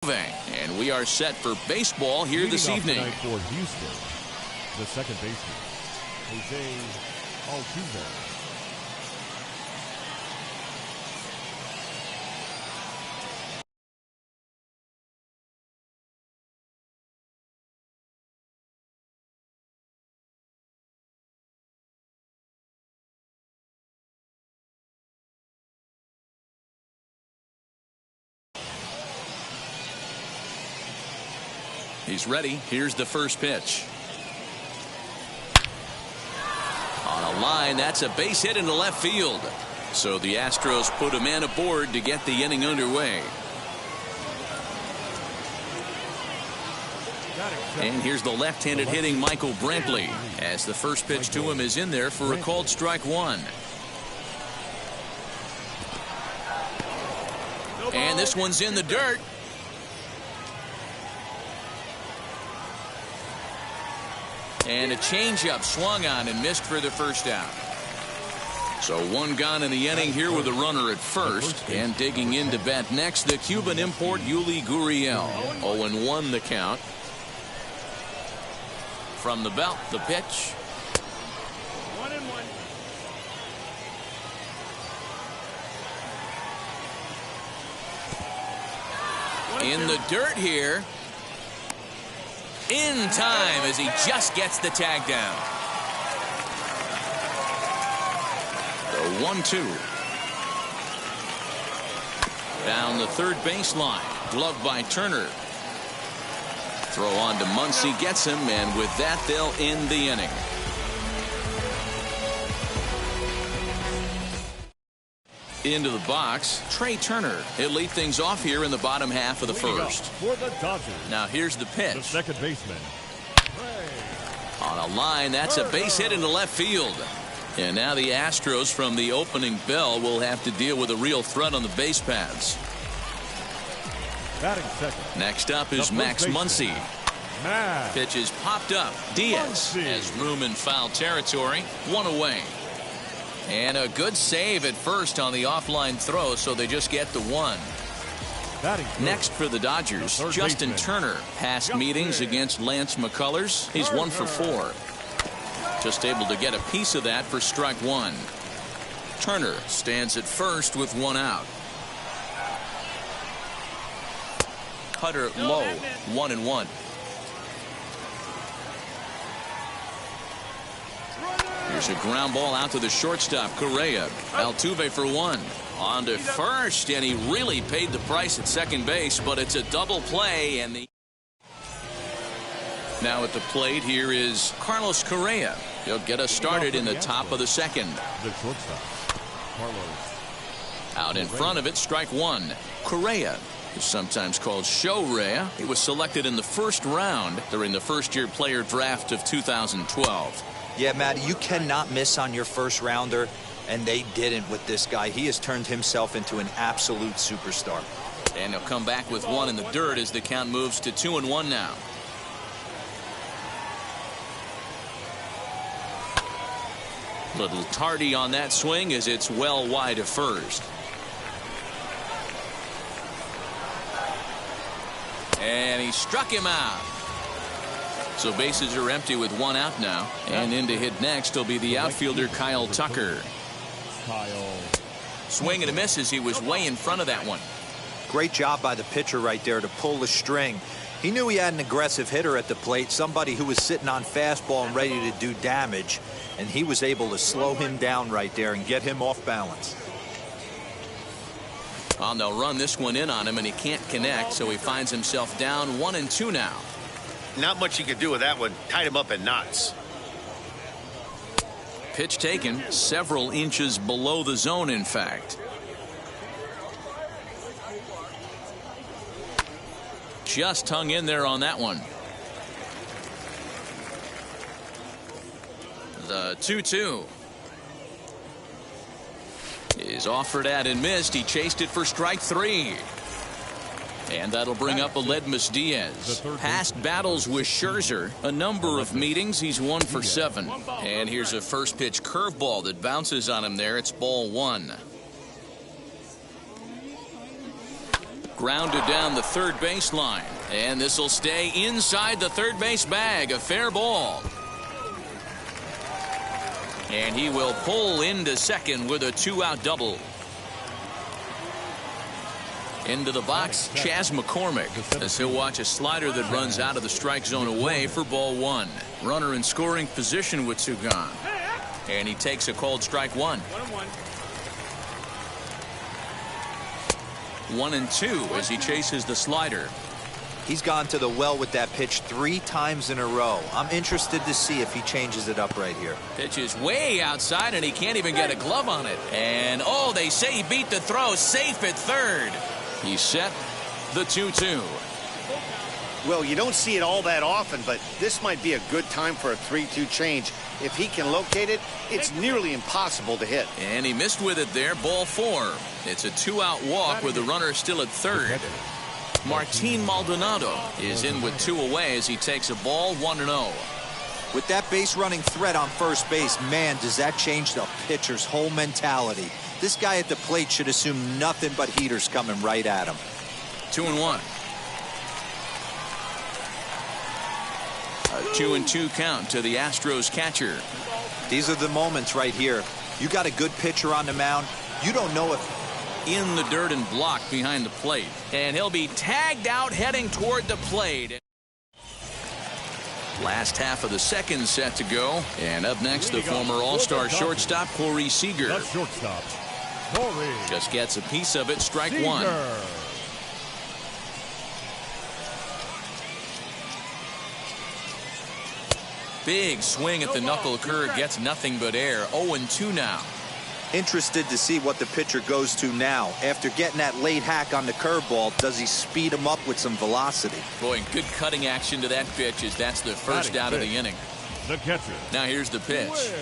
And we are set for baseball here this evening. For Houston, the second baseman, Jose Altuve. He's ready. Here's the first pitch. On a line, that's a base hit into left field. So the Astros put a man aboard to get the inning underway. And here's the left-handed hitting Michael Brantley, as the first pitch to him is in there for a called strike one. And this one's in the dirt. And a changeup swung on and missed for the first out. So one gone in the inning here with a runner at first. And digging in to bat next, the Cuban import Yuli Gurriel. 0-1 the count. From the belt, the pitch. 1-1. In the dirt here. In time as he just gets the tag down. The 1-2. Down the third baseline. Gloved by Turner. Throw on to Muncy, gets him, and with that they'll end the inning. Into the box, Trey Turner. He'll lead things off here in the bottom half of the first. For the Dodgers, now here's the pitch. the second baseman. On a line, that's a base hit into left field. And now the Astros from the opening bell will have to deal with a real threat on the base paths. Batting second. Next up is Max Muncy. Pitch is popped up. Diaz has room in foul territory. One away. And a good save at first on the offline throw, so they just get the one. Next for the Dodgers, Justin Turner. Past meetings against Lance McCullers. He's 1 for 4. Just able to get a piece of that for strike one. Turner stands at first with one out. Cutter low, 1-1. Here's a ground ball out to the shortstop, Correa. Altuve for one. On to first, and he really paid the price at second base, but it's a double play. And now at the plate here is Carlos Correa. He'll get us started in the top of the second. The shortstop, Carlos. Out in front of it, strike one. Correa is sometimes called Show-Rea. He was selected in the first round during the first-year player draft of 2012. Yeah, Matt, you cannot miss on your first rounder, and they didn't with this guy. He has turned himself into an absolute superstar. And he'll come back with one in the dirt as the count moves to 2-1 now. Little tardy on that swing as it's well wide of first. And he struck him out. So bases are empty with one out now. And in to hit next will be the outfielder Kyle Tucker. Swing and a miss as he was way in front of that one. Great job by the pitcher right there to pull the string. He knew he had an aggressive hitter at the plate, somebody who was sitting on fastball and ready to do damage. And he was able to slow him down right there and get him off balance. Well, they'll run this one in on him, and he can't connect, so he finds himself down 1-2 now. Not much you can do with that one. Tied him up in knots. Pitch taken several inches below the zone, in fact. Just hung in there on that one. The 2-2 is offered at and missed. He chased it for strike three. And that'll bring up Aledmus Diaz. Past battles with Scherzer, a number of meetings. He's 1 for 7. And here's a first pitch curveball that bounces on him there. It's ball one. Grounded down the third baseline. And this will stay inside the third base bag. A fair ball. And he will pull into second with a 2-out double. Into the box, Chas McCormick, as he'll watch a slider that runs out of the strike zone away for ball 1. Runner in scoring position with 2 gone. And he takes a called strike 1. 1-2 as he chases the slider. He's gone to the well with that pitch 3 times in a row. I'm interested to see if he changes it up right here. Pitch is way outside, and he can't even get a glove on it. And, oh, they say he beat the throw. Safe at third. He's set the 2-2. Well, you don't see it all that often, but this might be a good time for a 3-2 change. If he can locate it, it's nearly impossible to hit. And he missed with it there, ball 4. It's a 2-out walk with the runner still at third. Martin Maldonado is in with 2 away as he takes a ball 1-0. With that base running threat on first base, man, does that change the pitcher's whole mentality. This guy at the plate should assume nothing but heaters coming right at him. 2-1. A 2-2 count to the Astros catcher. These are the moments right here. You got a good pitcher on the mound. You don't know if in the dirt and blocked behind the plate. And he'll be tagged out heading toward the plate. Last half of the second set to go. And up next, the former All-Star shortstop, Corey Seager. The shortstop, Corey. Just gets a piece of it, strike Seager. 1. Big swing at the knuckle curve, gets nothing but air. 0-2 now. Interested to see what the pitcher goes to now. After getting that late hack on the curveball, does he speed him up with some velocity? Boy, good cutting action to that pitch as that's the first out of the inning. The catcher. Now here's the pitch.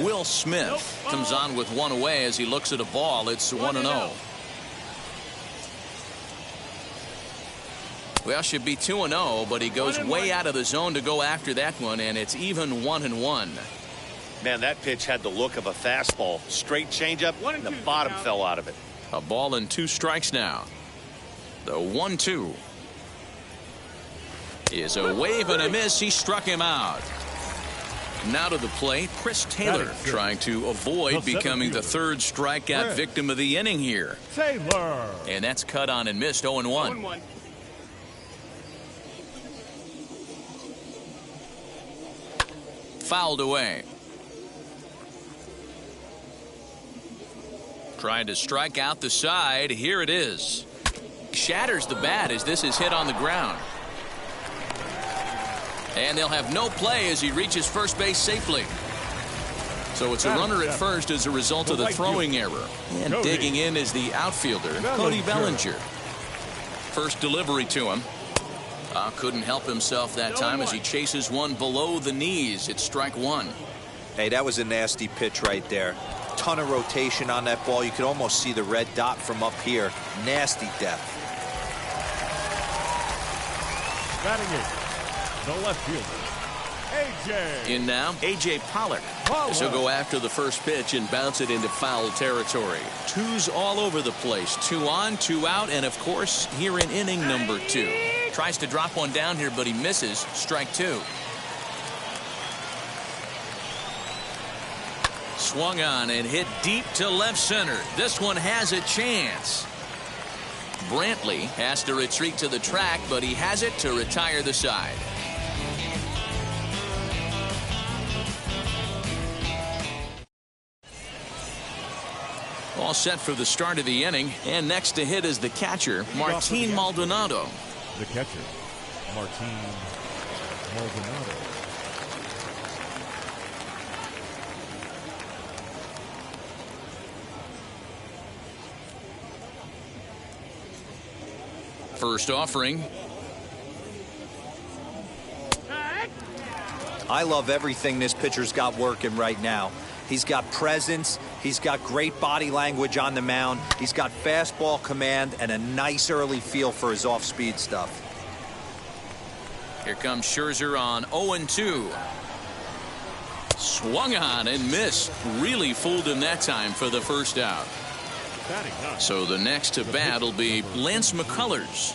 Will Smith comes on with 1 away as he looks at a ball. It's 1-0. Well, should be 2-0, but he goes way out of the zone to go after that one, and it's even 1-1. Man, that pitch had the look of a fastball. Straight changeup, and the bottom fell out of it. A ball and 2 strikes now. The 1-2 is a wave and a miss. He struck him out. Now to the plate, Chris Taylor trying to avoid becoming the 3rd strikeout victim of the inning here. Taylor. And that's cut on and missed. 0-1. Fouled away. Trying to strike out the side. Here it is. Shatters the bat as this is hit on the ground. And they'll have no play as he reaches first base safely. So it's a runner at first as a result of the throwing error. And digging in is the outfielder, Cody Bellinger. First delivery to him. Couldn't help himself that time as he chases one below the knees. It's strike 1. Hey, that was a nasty pitch right there. Ton of rotation on that ball. You could almost see the red dot from up here. Nasty depth. Batting it, the left fielder, A.J. In now, A.J. Pollock. He'll go after the first pitch and bounce it into foul territory. 2s all over the place. 2 on, 2 out, and of course, here in inning number 2. Tries to drop one down here, but he misses. Strike 2. Swung on and hit deep to left center. This one has a chance. Brantley has to retreat to the track, but he has it to retire the side. All set for the start of the inning, and next to hit is the catcher, Martin Maldonado. The catcher, Martin Maldonado. First offering. I love everything this pitcher's got working right now. He's got presence. He's got great body language on the mound. He's got fastball command and a nice early feel for his off-speed stuff. Here comes Scherzer on 0-2. Swung on and missed. Really fooled him that time for the first out. So the next to bat will be Lance McCullers.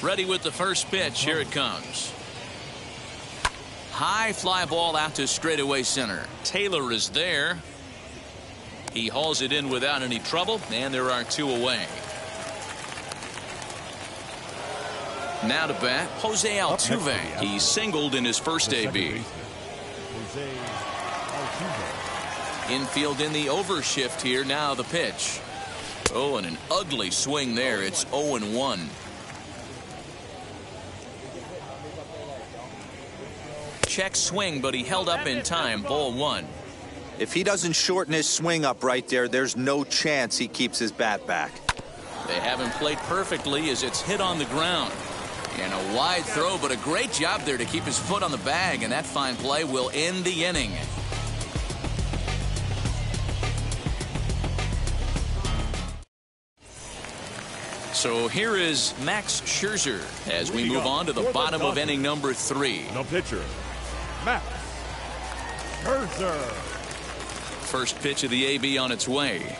Ready with the first pitch. Here it comes. High fly ball out to straightaway center. Taylor is there. He hauls it in without any trouble, and there are 2 away. Now to bat, Jose Altuve. He singled in his first AB. Infield in the overshift here. Now the pitch. Oh, and an ugly swing there. It's 0-1. Check swing, but he held up in time. Ball 1. If he doesn't shorten his swing up right there, there's no chance he keeps his bat back. They have him played perfectly as it's hit on the ground. And a wide throw, but a great job there to keep his foot on the bag, and that fine play will end the inning. So here is Max Scherzer as we move on to the bottom of inning number 3. No pitcher, Max Scherzer. First pitch of the AB on its way.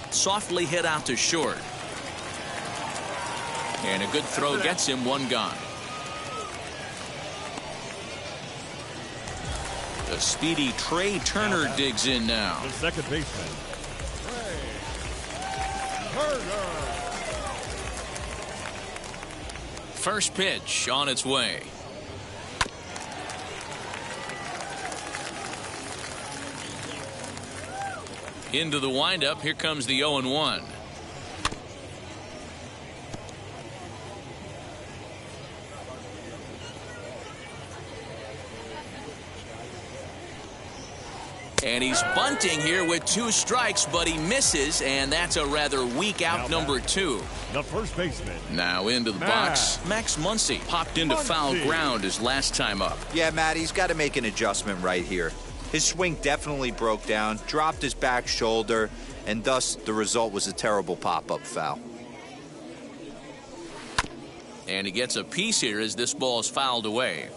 Softly hit out to short. And a good throw gets him 1 gone. The speedy Trey Turner digs in now. The second baseman, Trey Turner. First pitch on its way. Into the windup. Here comes the 0-1. And he's bunting here with 2 strikes, but he misses, and that's a rather weak out number 2. The first baseman. Now into the box. Max Muncy popped into foul ground his last time up. Yeah, Matt, he's got to make an adjustment right here. His swing definitely broke down, dropped his back shoulder, and thus the result was a terrible pop-up foul. And he gets a piece here as this ball is fouled away.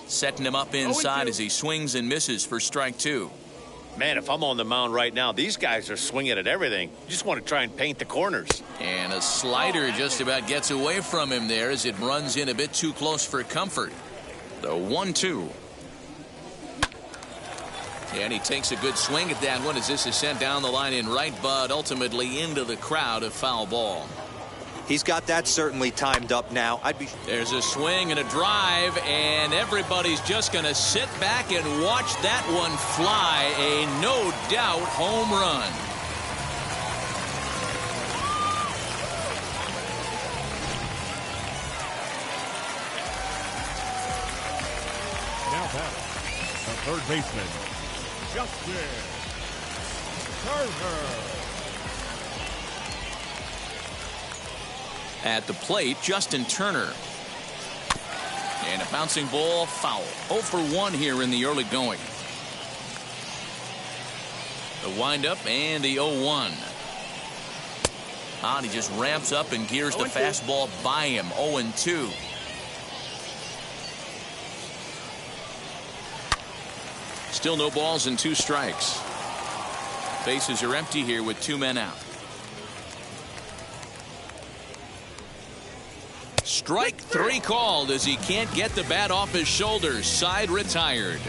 Setting him up inside as he swings and misses for strike 2. Man, if I'm on the mound right now, these guys are swinging at everything. You just want to try and paint the corners. And a slider just about gets away from him there as it runs in a bit too close for comfort. The 1-2. And he takes a good swing at that one as this is sent down the line in right, but ultimately into the crowd, a foul ball. He's got that certainly timed up now. There's a swing and a drive, and everybody's just going to sit back and watch that one fly. A no-doubt home run. Now batting, the third baseman, Justin Turner. At the plate, Justin Turner. And a bouncing ball, foul. 0 for 1 here in the early going. The windup and the 0-1. He just ramps up and gears the fastball by him. 0-2. Still no balls and 2 strikes. Bases are empty here with 2 men out. Strike 3 called as he can't get the bat off his shoulders. Side retired.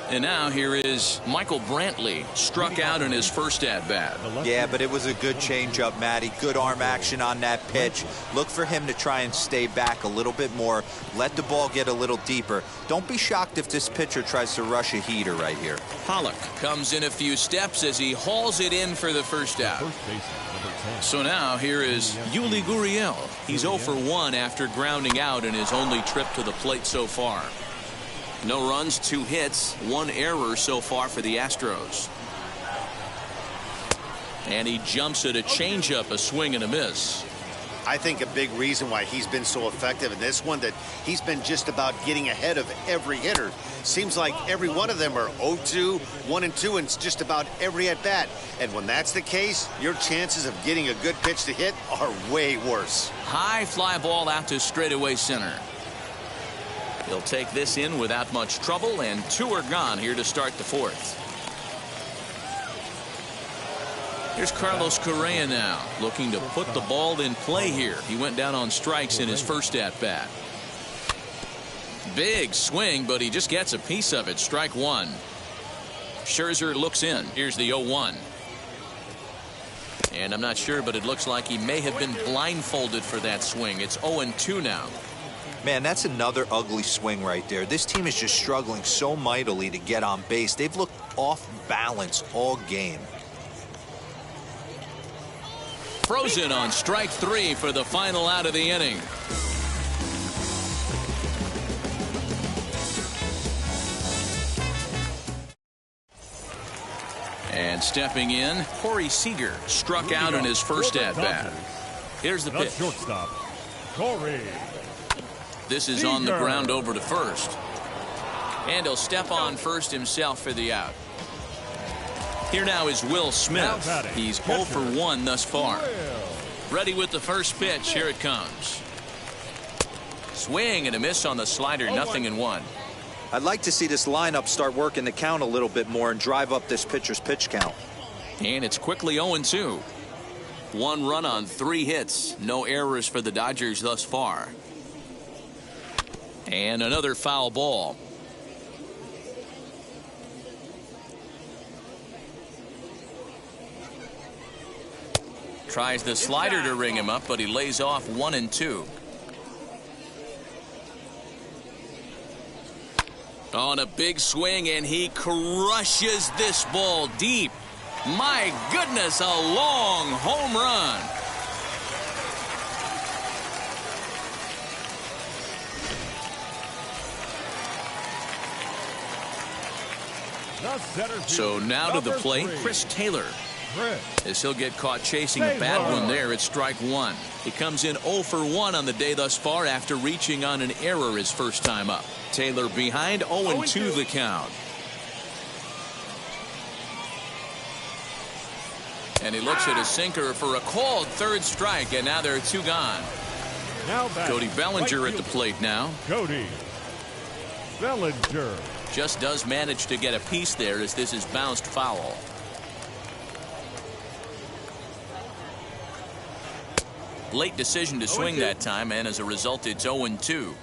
And now here is Michael Brantley, struck out in his first at-bat. Yeah, but it was a good changeup, Matty. Good arm action on that pitch. Look for him to try and stay back a little bit more. Let the ball get a little deeper. Don't be shocked if this pitcher tries to rush a heater right here. Pollock comes in a few steps as he hauls it in for the first out. So now here is Yuli Gurriel. He's 0 for 1 after grounding out in his only trip to the plate so far. No runs, 2 hits, 1 error so far for the Astros. And he jumps at a changeup, a swing and a miss. I think a big reason why he's been so effective in this one, that he's been just about getting ahead of every hitter. Seems like every one of them are 0-2, 1-2, and it's just about every at-bat. And when that's the case, your chances of getting a good pitch to hit are way worse. High fly ball out to straightaway center. He'll take this in without much trouble, and 2 are gone here to start the 4th. Here's Carlos Correa now, looking to put the ball in play here. He went down on strikes in his first at-bat. Big swing, but he just gets a piece of it. Strike 1. Scherzer looks in. Here's the 0-1. And I'm not sure, but it looks like he may have been blindfolded for that swing. It's 0-2 now. Man, that's another ugly swing right there. This team is just struggling so mightily to get on base. They've looked off balance all game. Frozen on strike 3 for the final out of the inning. And stepping in, Corey Seager struck out in his first at-bat. Here's the pitch. Shortstop, Corey. This is on the ground over to first. And he'll step on first himself for the out. Here now is Will Smith. He's 0 for 1 thus far. Ready with the first pitch. Here it comes. Swing and a miss on the slider. 0-1. I'd like to see this lineup start working the count a little bit more and drive up this pitcher's pitch count. And it's quickly 0-2. 1 run on 3 hits. No errors for the Dodgers thus far. And another foul ball. Tries the slider to ring him up, but he lays off 1-2. On a big swing, and he crushes this ball deep. My goodness, a long home run. So now to the plate, Chris Taylor. As he'll get caught chasing a bad one there at strike 1. He comes in 0 for 1 on the day thus far after reaching on an error his first time up. Taylor behind, 0-2 the count. And he looks at a sinker for a called 3rd strike, and now there are 2 gone. Cody Bellinger at the plate now. Cody Bellinger just does manage to get a piece there as this is bounced foul. Late decision to swing that time, and as a result it's 0-2.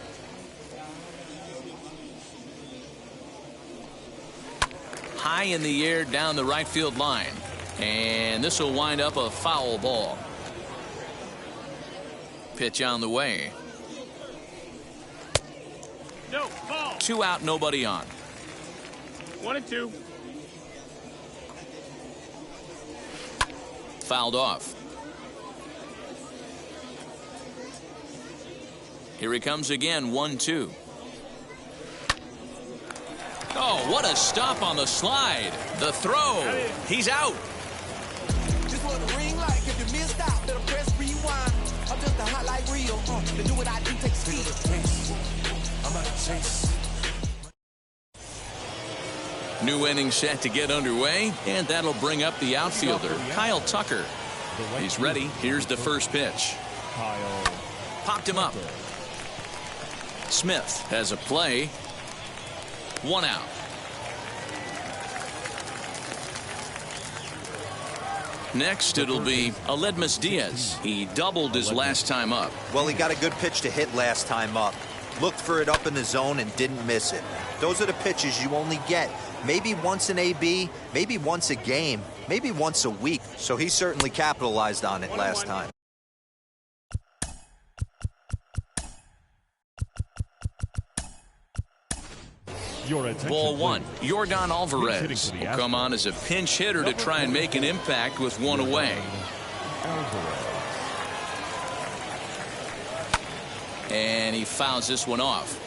High in the air down the right field line, and this will wind up a foul ball. Pitch on the way. 2 out, nobody on. 1-2. Fouled off. Here he comes again, 1-2. Oh, what a stop on the slide. The throw. He's out. Just what the ring like. If you missed out, better press rewind. I'm just a highlight reel. To do what I do takes speed. I'm out of chase. New inning set to get underway, and that'll bring up the outfielder, Kyle Tucker. He's ready. Here's the first pitch. Popped him up. Smith has a play. 1 out. Next, it'll be Aledmus Diaz. He doubled his last time up. Well, he got a good pitch to hit last time up. Looked for it up in the zone and didn't miss it. Those are the pitches you only get maybe once an AB, maybe once a game, maybe once a week. So he certainly capitalized on it last time. Ball 1. Yordan Alvarez will come on as a pinch hitter to try and make an impact with 1 away. And he fouls this one off.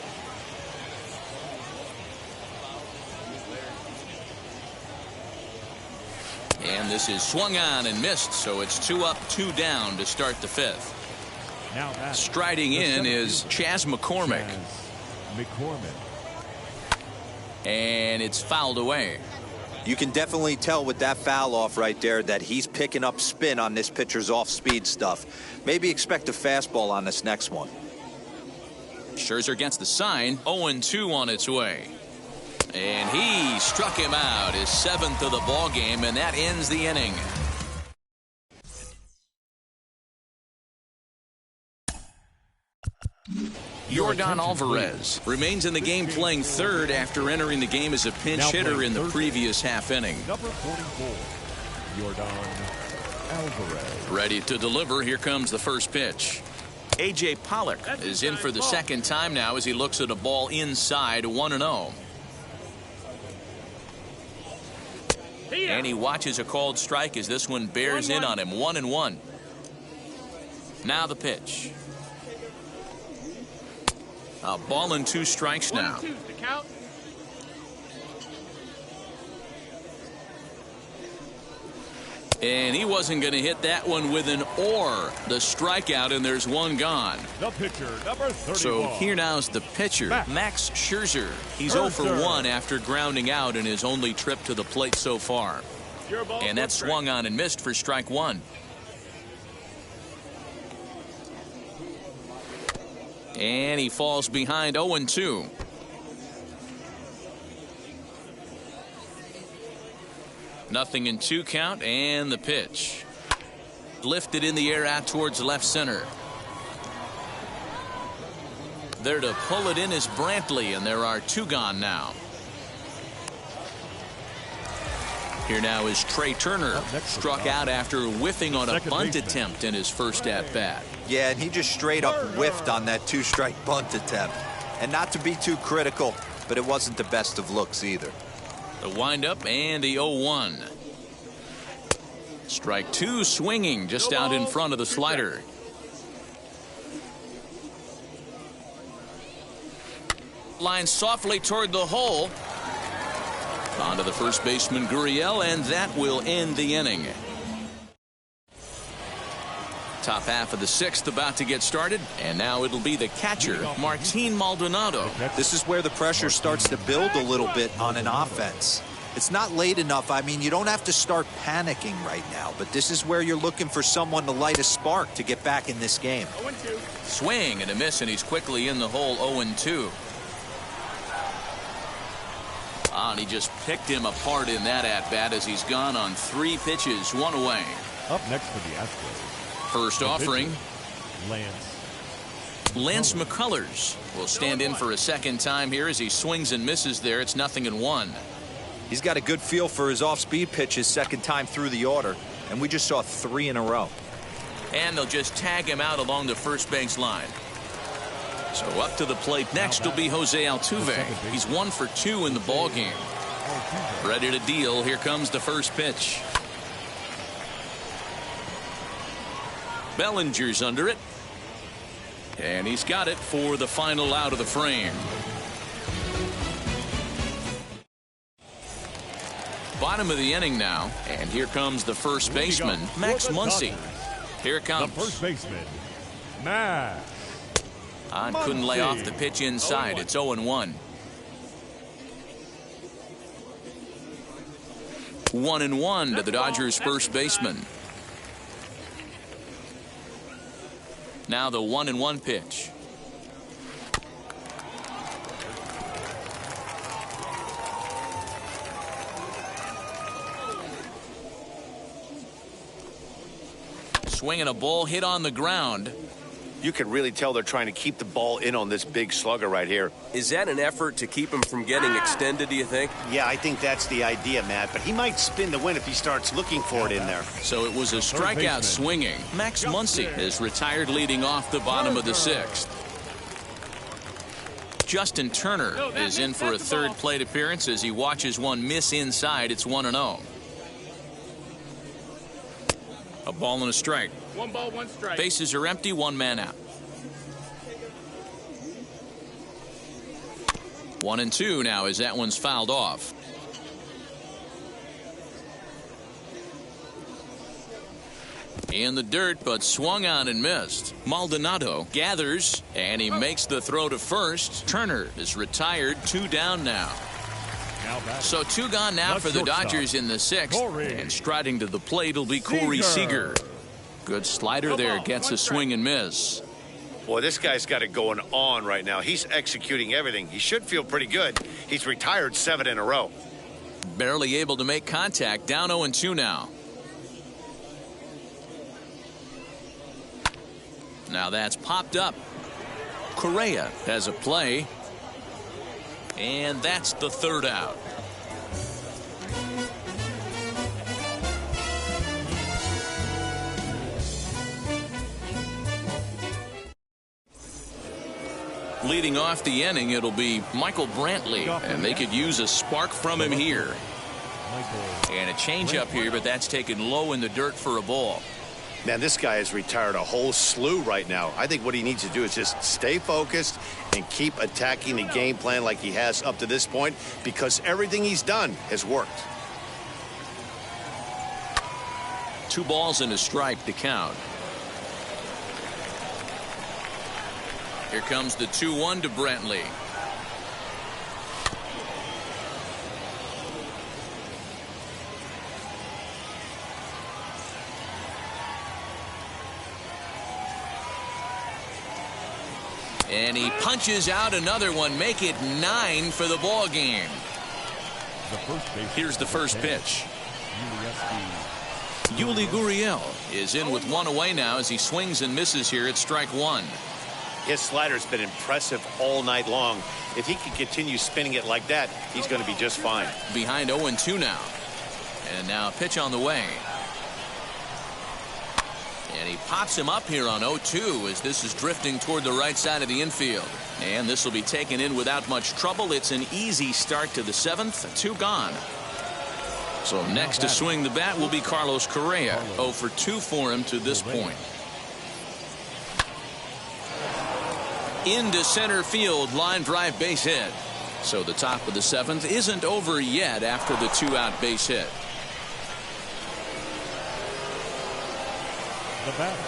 And this is swung on and missed, so it's 2 up, 2 down to start the 5th. Now back. Striding in is Chas McCormick. And it's fouled away. You can definitely tell with that foul off right there that he's picking up spin on this pitcher's off-speed stuff. Maybe expect a fastball on this next one. Scherzer gets the sign. 0-2 on its way. And he struck him out, his 7th of the ball game, and that ends the inning. Yordan Alvarez remains in the game playing third after entering the game as a pinch hitter in the previous half inning. Number 44, Yordan Alvarez. Ready to deliver. Here comes the first pitch. A.J. Pollock is in for the second time now as he looks at a ball inside 1-0. And he watches a called strike as this one bears in on him. 1-1. Now the pitch. A ball and 2 strikes now. And he wasn't going to hit that one with an or. The strikeout, and there's one gone. The pitcher, number 31. So here now's the pitcher, Max Scherzer. He's 0 for 1 after grounding out in his only trip to the plate so far. And that swung on and missed for strike 1. And he falls behind 0-2. Nothing in 2 count, and the pitch. Lifted in the air out towards left center. There to pull it in is Brantley, and there are 2 gone now. Here now is Trey Turner, struck out after whiffing on a bunt attempt in his first at-bat. Yeah, and he just straight up whiffed on that 2-strike bunt attempt. And not to be too critical, but it wasn't the best of looks either. The windup and the 0-1. Strike 2 swinging just out in front of the slider. Line softly toward the hole. On to the first baseman, Gurriel, and that will end the inning. Top half of the 6th about to get started, and now it'll be the catcher, Martin Maldonado. This is where the pressure starts to build a little bit on an offense. It's not late enough. I mean, you don't have to start panicking right now, but this is where you're looking for someone to light a spark to get back in this game. 0-2. Swing and a miss, and he's quickly in the hole. 0-2. And he just picked him apart in that at-bat as he's gone on 3 pitches, 1 away. Up next for the Astros. First offering, Lance McCullers will stand in for a second time here as he swings and misses there. It's 0-1. He's got a good feel for his off-speed pitches second time through the order, and we just saw 3 in a row. And they'll just tag him out along the first base line. So up to the plate next will be Jose Altuve. He's 1 for 2 in the ball game. Ready to deal. Here comes the first pitch. Bellinger's under it. And he's got it for the final out of the frame. Bottom of the inning now. And here comes the first baseman, Max Muncy. Here it comes. The first baseman, Max. Couldn't lay off the pitch inside. It's 0-1. 1-1 to the Dodgers' first baseman. Now the 1-1 pitch. Swinging a ball hit on the ground. You can really tell they're trying to keep the ball in on this big slugger right here. Is that an effort to keep him from getting extended, do you think? Yeah, I think that's the idea, Matt. But he might spin to win if he starts looking for it in there. So it was a strikeout swinging. Max Muncy is retired leading off the bottom of the 6th. Justin Turner is in for a third plate appearance as he watches one miss inside. It's 1-0. A ball and a strike. 1 ball, 1 strike. Bases are empty, 1 man out. 1-2 now as that one's fouled off. In the dirt, but swung on and missed. Maldonado gathers, and he makes the throw to first. Turner is retired. 2 down now. So 2 gone now for the Dodgers in the 6th. And striding to the plate will be Corey Seager. Good slider there. Gets a swing and miss. Boy, this guy's got it going on right now. He's executing everything. He should feel pretty good. He's retired 7 in a row. Barely able to make contact. Down 0-2 now. Now that's popped up. Correa has a play. And that's the 3rd out. Leading off the inning, it'll be Michael Brantley, and they could use a spark from him here. And a changeup here, but that's taken low in the dirt for a ball. Man, this guy has retired a whole slew right now. I think what he needs to do is just stay focused and keep attacking the game plan like he has up to this point, because everything he's done has worked. 2 balls and a strike to count. Here comes the 2-1 to Brantley. And he punches out another one. Make it 9 for the ball game. Here's the first pitch. Yuli Gurriel is in with 1 away now as he swings and misses here at strike 1. His slider's been impressive all night long. If he can continue spinning it like that, he's going to be just fine. Behind 0-2 now. And now a pitch on the way. And he pops him up here on 0-2 as this is drifting toward the right side of the infield. And this will be taken in without much trouble. It's an easy start to the 7th. 2 gone. So next to swing the bat will be Carlos Correa. 0 for 2 for him to this point. Into center field, line drive, base hit. So the top of the 7th isn't over yet after the 2-out base hit.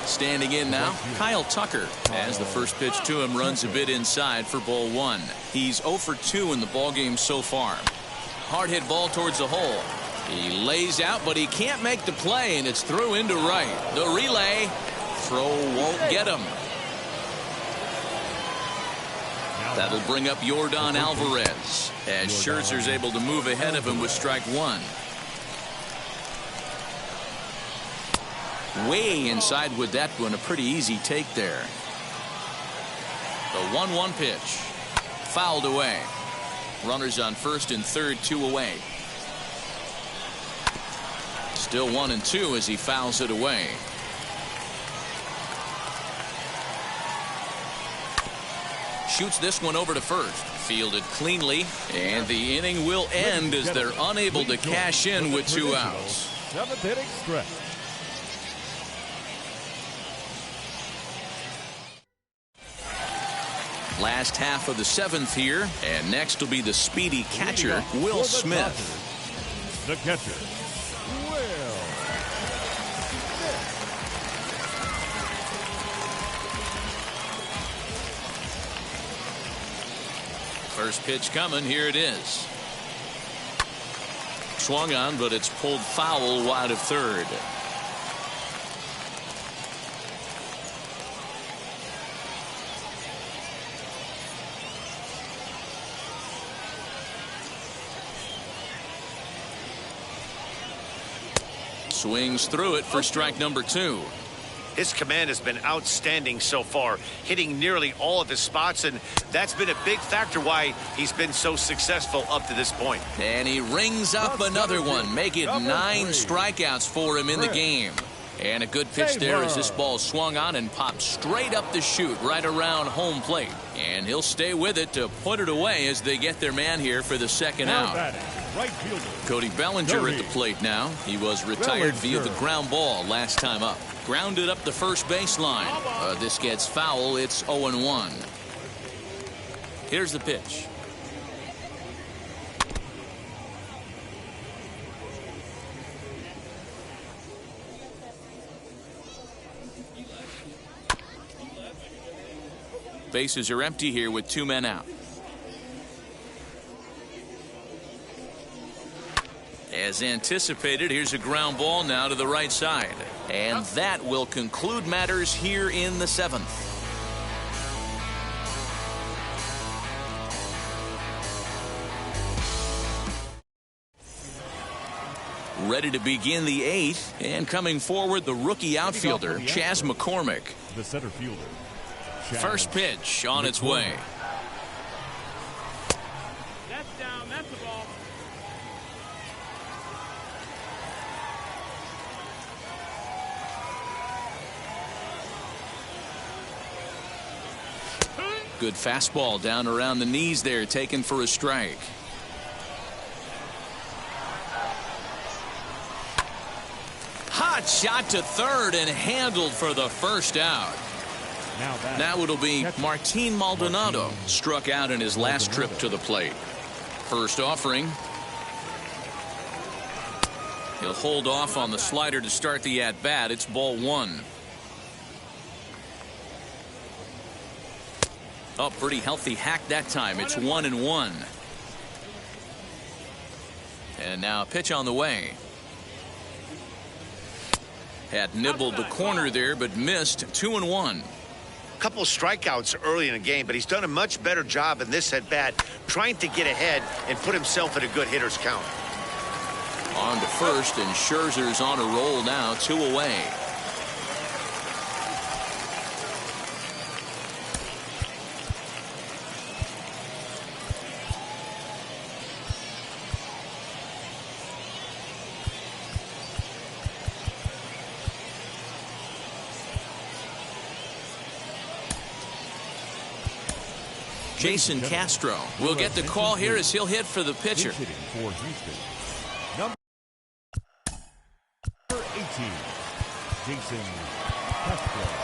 Standing in now, Kyle Tucker, as the first pitch to him runs a bit inside for ball 1. He's 0 for 2 in the ballgame so far. Hard hit ball towards the hole. He lays out, but he can't make the play, and it's through into right. The relay throw won't get him. That'll bring up Yordan Alvarez as Scherzer's able to move ahead of him with strike 1. Way inside with that one. A pretty easy take there. The 1-1 pitch. Fouled away. Runners on first and third, 2 away. Still 1-2 as he fouls it away. Shoots this one over to first. Fielded cleanly. And the inning will end as they're unable to cash in with 2 outs. 7th inning stretch. Last half of the 7th here. And next will be the speedy catcher, Will Smith. The catcher, Will. First pitch coming. Here it is. Swung on, but it's pulled foul wide of third. Swings through it for strike number 2. His command has been outstanding so far, hitting nearly all of his spots, and that's been a big factor why he's been so successful up to this point. And he rings up another one. Make it 9 strikeouts for him in the game. And a good pitch there as this ball swung on and popped straight up the chute right around home plate. And he'll stay with it to put it away as they get their man here for the 2nd out. Right fielder, Cody Bellinger at the plate now. He was retired via the ground ball last time up. Grounded up the first baseline. This gets foul. It's 0-1. Here's the pitch. Bases are empty here with 2 men out. As anticipated, here's a ground ball now to the right side. And that will conclude matters here in the 7th. Ready to begin the 8th, and coming forward, the rookie outfielder, Chas McCormick. The center fielder. First pitch on its way. That's down. That's the ball. Good fastball down around the knees there, taken for a strike. Hot shot to third and handled for the first out. Now it'll be Martin Maldonado, struck out in his last trip to the plate. First offering. He'll hold off on the slider to start the at-bat. It's ball 1. Oh, pretty healthy hack that time. It's 1-1. And now a pitch on the way. Had nibbled the corner there, but missed. 2-1. Couple strikeouts early in the game, but he's done a much better job in this at-bat trying to get ahead and put himself in a good hitter's count. On to first, and Scherzer's on a roll now, 2 away. Jason Castro will get the call here as he'll hit for the pitcher. For Houston. Number 18, Jason Castro.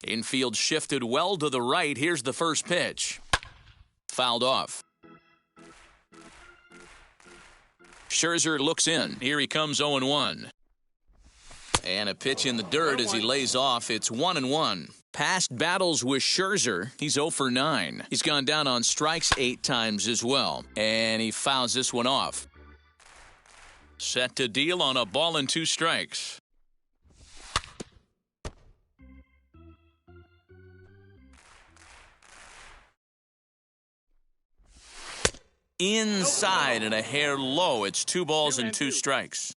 Infield shifted well to the right. Here's the first pitch. Fouled off. Scherzer looks in. Here he comes 0-1. And a pitch in the dirt as he lays off. It's 1-1. Past battles with Scherzer, he's 0 for 9. He's gone down on strikes 8 times as well. And he fouls this one off. Set to deal on a ball and 2 strikes. Inside and a hair low. It's 2 balls and 2 strikes.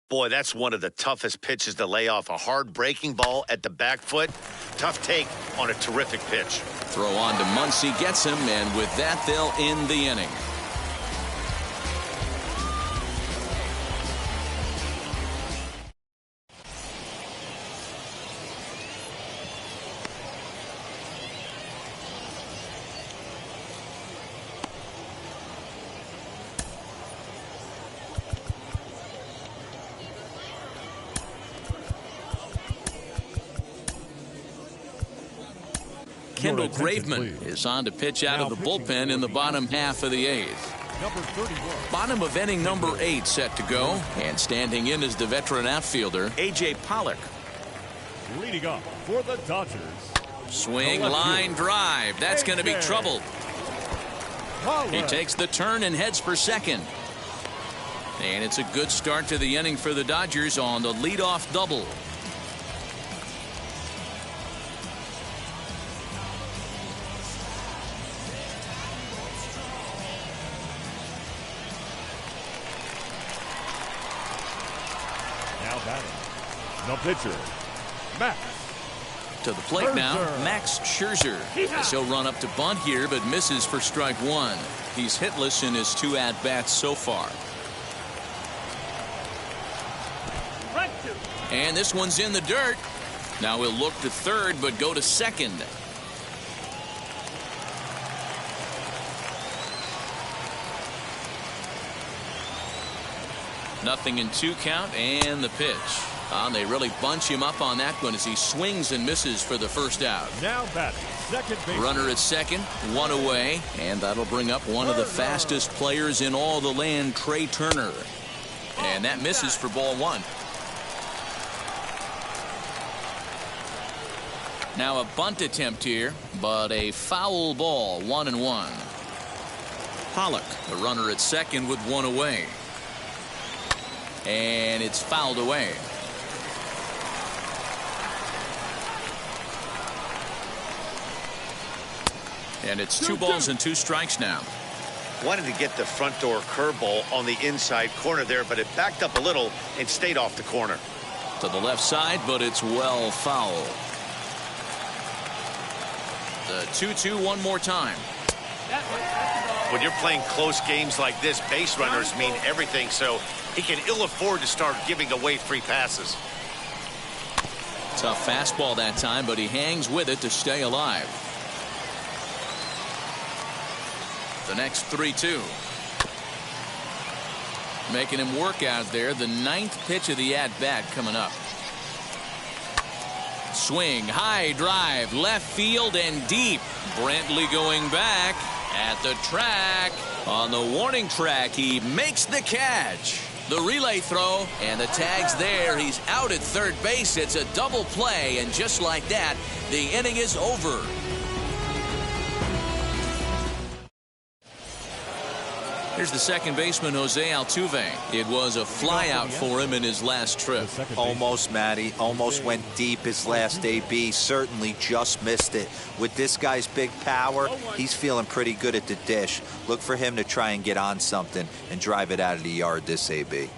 Boy, that's one of the toughest pitches to lay off. A hard breaking ball at the back foot. Tough take on a terrific pitch. Throw on to Muncy, gets him, and with that, they'll end the inning. Kendall Graveman is on to pitch out of the bullpen in the bottom half of the 8th. Number 31. Bottom of inning number 8 set to go. And standing in is the veteran outfielder, A.J. Pollock. Leading up for the Dodgers. Swing, line, drive. That's going to be trouble. He takes the turn and heads for second. And it's a good start to the inning for the Dodgers on the leadoff double. The pitcher, Max. To the plate now, Max Scherzer. As he'll run up to bunt here, but misses for strike 1. He's hitless in his 2 at-bats so far. And this one's in the dirt. Now he'll look to third, but go to second. 0-2 count and the pitch. They really bunch him up on that one as he swings and misses for the first out. Now batting, second base. Runner at second, one away, and that'll bring up one of the fastest players in all the land, Trey Turner. And that misses for ball one. Now a bunt attempt here, but a foul ball, 1-1. Pollock, the runner at second with one away. And it's fouled away. And it's 2 balls and 2 strikes now. Wanted to get the front door curveball on the inside corner there, but it backed up a little and stayed off the corner. To the left side, but it's well foul. The 2-2 one more time. When you're playing close games like this, base runners mean everything, so he can ill afford to start giving away free passes. Tough fastball that time, but he hangs with it to stay alive. The next 3-2. Making him work out there. The 9th pitch of the at-bat coming up. Swing, high drive, left field and deep. Brantley going back at the track. On the warning track, he makes the catch. The relay throw, and the tag's there. He's out at third base. It's a double play, and just like that, the inning is over. Here's the second baseman, Jose Altuve. It was a flyout for him in his last trip. Almost, Matty. Almost went deep his last AB. Certainly just missed it. With this guy's big power, he's feeling pretty good at the dish. Look for him to try and get on something and drive it out of the yard this AB.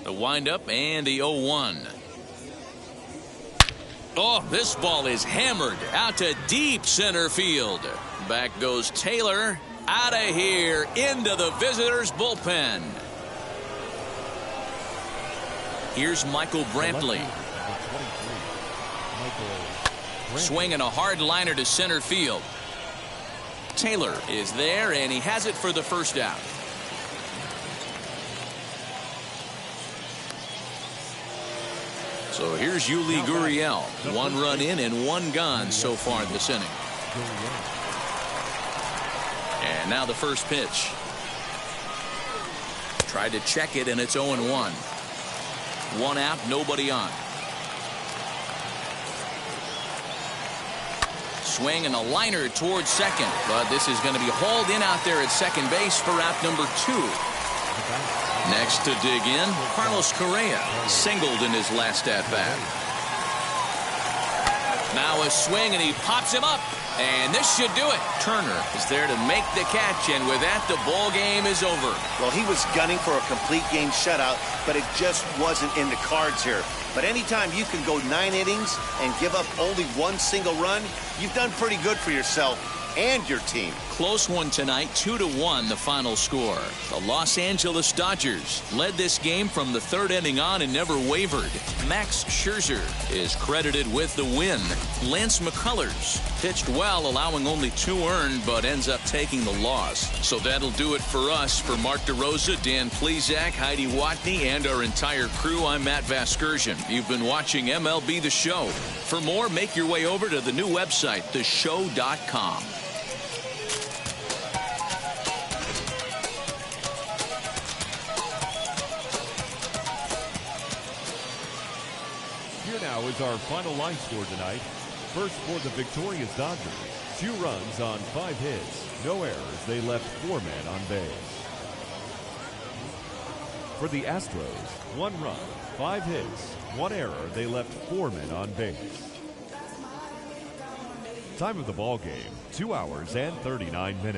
The windup and the 0-1. Oh, this ball is hammered out to deep center field. Back goes Taylor. Out of here into the visitors' bullpen. Here's Michael Brantley. Swinging a hard liner to center field. Taylor is there, and he has it for the first out. So here's Yuli Gurriel. 1 run in and 1 gone so far this inning. And now the first pitch. Tried to check it, and it's 0-1. 1 out, nobody on. Swing and a liner towards second, but this is going to be hauled in out there at second base for out number 2. Next to dig in, Carlos Correa singled in his last at-bat. Now a swing, and he pops him up, and this should do it. Turner is there to make the catch, and with that, the ball game is over. Well, he was gunning for a complete game shutout, but it just wasn't in the cards here. But anytime you can go 9 innings and give up only 1 single run, you've done pretty good for yourself and your team. Close one tonight, 2-1 the final score. The Los Angeles Dodgers led this game from the 3rd inning on and never wavered. Max Scherzer is credited with the win. Lance McCullers pitched well, allowing only 2 earned, but ends up taking the loss. So that'll do it for us. For Mark DeRosa, Dan Plesac, Heidi Watney, and our entire crew, I'm Matt Vasgersian. You've been watching MLB The Show. For more, make your way over to the new website, theshow.com. Now is our final line score tonight. First for the victorious Dodgers. 2 runs on 5 hits. No errors. They left 4 men on base. For the Astros, 1 run, 5 hits, 1 error. They left 4 men on base. Time of the ball game, 2 hours and 39 minutes.